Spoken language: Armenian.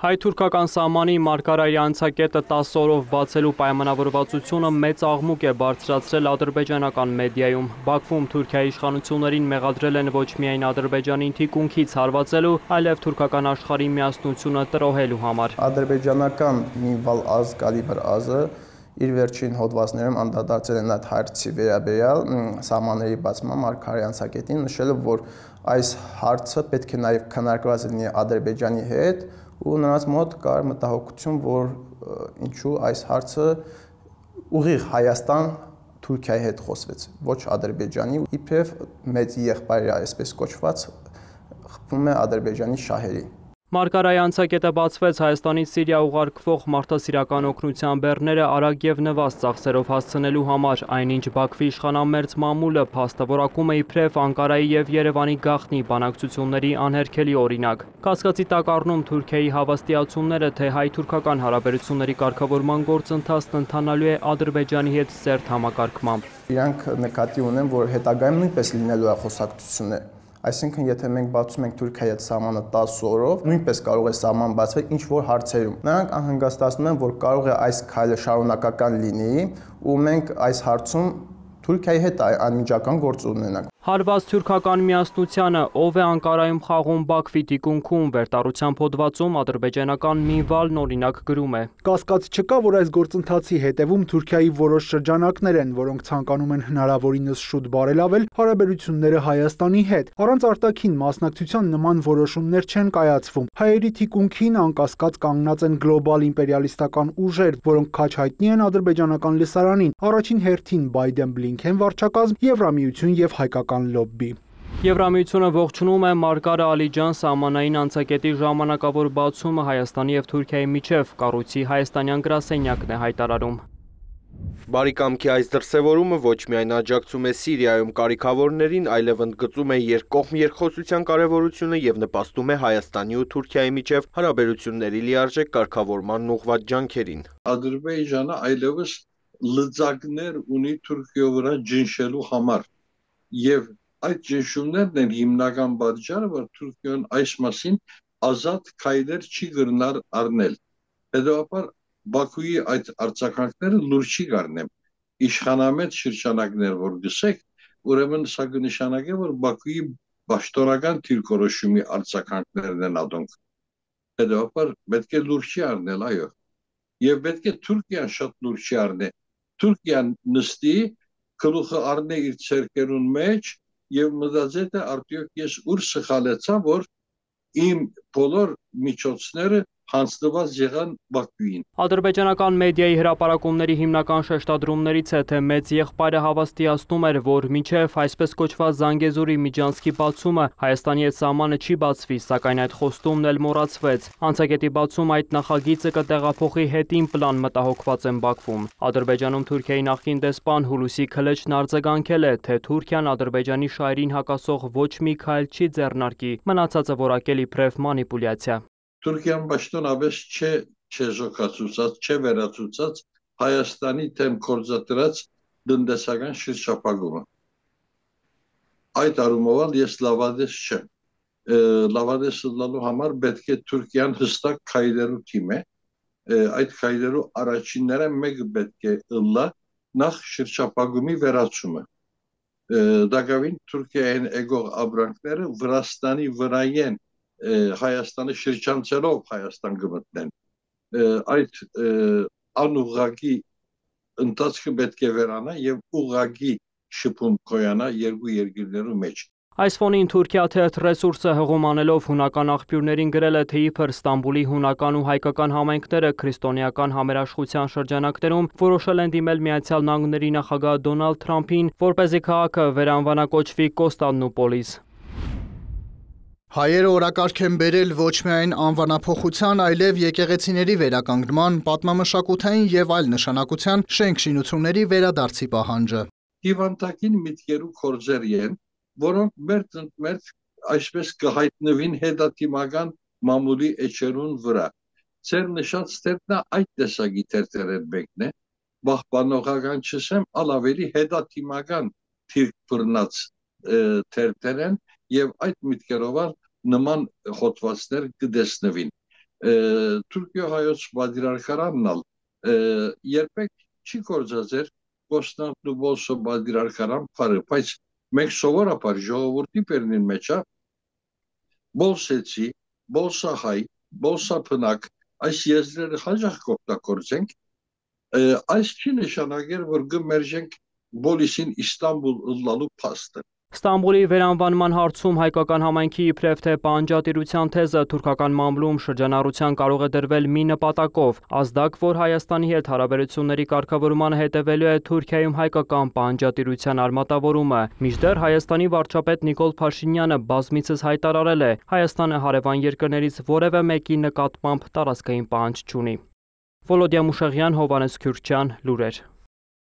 Հայ-թուրքական սահմանի Մարգարայի անցակետը 10 օրով բացելու պայմանավորվածությունը մեծ աղմուկ է բարձրացրել ադրբեջանական մեդիայում։ Բաքվում Թուրքիայի իշխանություններին մեղադրել են ոչ միայն Ադրբեջանին թիկունքից հարվածելու, այլև թուրքական աշխարհի միասնությունը տրոհելու համար։ Ադրբեջանական մի վալ ազգ կալիբր ազը իր վերջին հոդվածներում անդրադարձել են այդ հարցի վերաբերյալ սահմանների բացման Մարգարայի անցակետին, նշելով, որ այս հարցը պետք է նաև քննարկված լինի Ադրբեջանի հետ ու նրանց մոտ կար մտահոգություն, որ ինչու այս հարցը ուղիղ Հայաստան Թուրքիայի հետ խոսվեց, ոչ Ադրբեջանի, իբրև մեծ եղբայրը այսպես կոչված խփում է Ադրբեջանի շահերին։ Մարգարայի անցակետը բացվեց Հայաստանից Սիրիա ուղարկվող մարդասիրական օգնության բեռները արագ և նվազ ծախսերով հասցնելու համար, այնինչ Բաքվի իշխանամերձ մամուլը փաստավորակում է իբրև Անկարայի և Երևանի գաղտնի բանակցությունների անհերքելի օրինակ։ Կասկածի տակ առնում Թուրքիայի հավաստիացումները, թե հայ-թուրքական հարաբերությունների կարգավորման գործընթացն ընթանալու է Ադրբեջանի հետ սերտ համակարգմամբ։ Իրանք նկատի ունեն, որ հետագայում նույնպես լինելու է խոսակցություններ։ Այսինքն, եթե մենք բացում ենք Թուրքիայի հետ սահմանը 10 օրով, նույնպես կարող է սահման բացվել ինչ-որ հարցերում։ Նրանք անհանգստացնում են, որ կարող է այս քայլը շարունակական լինի, ու մենք այս հարցում Թուրքիայի հետ անմիջական գործ ունենանք։ Հարված թուրքական միասնությանը ով է Անկարայում խաղում Բաքվի թիկունքում վերտառությամբ հոդվածում ադրբեջանական մի վալն օրինակ գրում է. Կասկած չկա, որ այս գործընթացի հետևում Թուրքիայի որոշ շրջանակներ են, որոնք ցանկանում են հնարավորինս շուտ բարելավել հարաբերությունները Հայաստանի հետ։ Առանց արտաքին մասնակցության նման որոշումներ չեն կայացվում։ Հայերի թիկունքին անկասկած կանգնած են գլոբալ իմպերիալիստական ուժեր, որոնք քաչ հայտնի են ադրբեջանական լսարանին, առաջին հերթին Բայդեն-Բլինքեն վարչակազմ, Եվրամիություն եւ հայկական լոբբի։ Եվրամիությունը ողջունում է Մարգարա Ալիջան սահմանային անցակետի ժամանակավոր բացումը Հայաստանի և Թուրքիայի միջև, կառույցի հայաստանյան գրասենյակն է հայտարարում։ Բարիկամքի այս դրսևորումը ոչ միայն աջակցում է Սիրիայում կարիքավորներին, այլև ընդգծում է երկկողմ երկխոսության կարևորությունը և նպաստում է Հայաստանի ու Թուրքիայի միջև հարաբերությունների լիարժեք կարգավորման ուղղված ջանքերին։ Ադրբեջանը այլևս լծակներ ունի Թուրքիայի վրա ջնշելու համար, եւ այդ ջնշումներն են հիմնական պատճառը, որ Թուրքիան այս մասին ազատ քայլեր չի գրնար առնել։ Հետևաբար Բաքուի այդ արձագանքները լուրջ չի գարնեմ։ Իշխանամետ շրջանակներ որ գսեք, ուրեմն սա կնշանակի, որ Բաքուի պաշտոնական դիրքորոշումի արձագանքներն են ադոնք։ Հետևաբար պետք է լուրջ չի առնել, այո։ Եվ պետք է Թուրքիան շատ լուրջ չի առնի։ Թուրքիան նստի, գլուխը առնի իր ցերկերուն մեջ եւ մտածի թե արդյոք ես ուր սխալեցա, որ իմ բոլոր միջոցները հանձնված եղան Բաքվին։ Ադրբեջանական մեդիայի հրապարակումների հիմնական շեշտադրումներից է, թե մեծ եղբայրը հավաստիացնում էր, որ մինչև այսպես կոչված Զանգեզուրի միջանցքի բացումը Հայաստանի հետ սահմանը չի բացվի, սակայն այդ խոստումն էլ մոռացվեց։ Անցակետի բացում այդ նախագիծը կտեղափոխի հետին պլան մտահոգված են Բաքվում։ Ադրբեջանում Թուրքիայի նախկին դեսպան Հուլուսի Քլեչն արձագանքել է, թե Թուրքիան Ադրբեջանի շահերին հակասող ոչ մի քայլ չի ձեռնարկի, մնացածը որակել իբրև մանիպուլյացիա։ Թուրքիան պաշտոնապես չէ զոքացուցած, չէ վերացուցած Հայաստանի թեմ կորզատրած տնտեսական շրջապագումը։ Այդ առումով ես լավադես չեմ։ Լավադես լալու համար պետք է Թուրքիան հստակ քայլերու թիմ է։ Այդ քայլերու առաջինները մեկը պետք է ըլլա նախ շրջապագումի վերացումը։ Դակավին Թուրքիային եկող ապրանքները Վրաստանի վրայեն Հայաստանը շրջանցելով Հայաստան կմտնեն։ Այդ անուղղակի ընթացքը պետք է վերանա եւ ուղղակի շփում կոյանա երկու երկրներու մեջ։ Այս ֆոնին Թուրքիա թերթ ռեսուրսը հղում անելով հունական աղբյուրներին գրել է, թե իբր Ստամբուլի հունական ու հայկական համայնքները քրիստոնեական համերաշխության շրջանակներում որոշել են դիմել Միացյալ Նահանգների նախագահ Դոնալդ Թրամփին, որպեսզի քաղաքը վերանվանակոչվի Կոստանդնուպոլիս։ Հայերը օրակարգ են բերել ոչ միայն անվանափոխության, այլև եկեղեցիների վերականգնման, պատմամշակութային եւ այլ նշանակության շենք-շինությունների վերադարձի պահանջը։ Հիվանդակին միտքերու կորձեր են, որոնք մերթ այսպես կհայտնվին հետադիմական մամուլի էջերուն վրա։ Ձեր նշած թերթը այդ տեսակի թերթերեն մեկն է, պահպանողական չսեմ, ալավելի հետադիմական թիրք բռնած թերթեր են եւ այդ միտքերով նման հոդվածներ կդեսնվին։ Թուրքիո-հայոց բادرարկարանն ալ երբեք չի կործածեր Կոստանդնուպոլսո բادرարկարան փարը, բայց մենք սովորաբար ժողովրդի պերնին մեջա բոլսեցի, բոլսահայ, բոլսափնակ այս եզրերը հաջող կօգտագործենք, այս չի նշանակել, որ գմերժենք բոլիսին Իստանբուլ ըլլալու փաստը։ Ստամբուլի վերանվանման հարցում հայկական համայնքի իբրև թե պահանջատիրության թեզը թուրքական մամլում շրջանառության կարող է դրվել մի նպատակով, ազդակ, որ Հայաստանի հետ հարաբերությունների կարգավորմանը հետևելու է Թուրքիայում հայկական պահանջատիրության արմատավորումը։ Մինչդեռ Հայաստանի վարչապետ Նիկոլ Փաշինյանը բազմիցս հայտարարել է, Հայաստանը հարևան երկրներից որևէ մեկի նկատմամբ տարածքային պահանջ չունի։ Վոլոդիա Մուշեղյան, Հովհաննես Քյուրքչյան, լուրեր։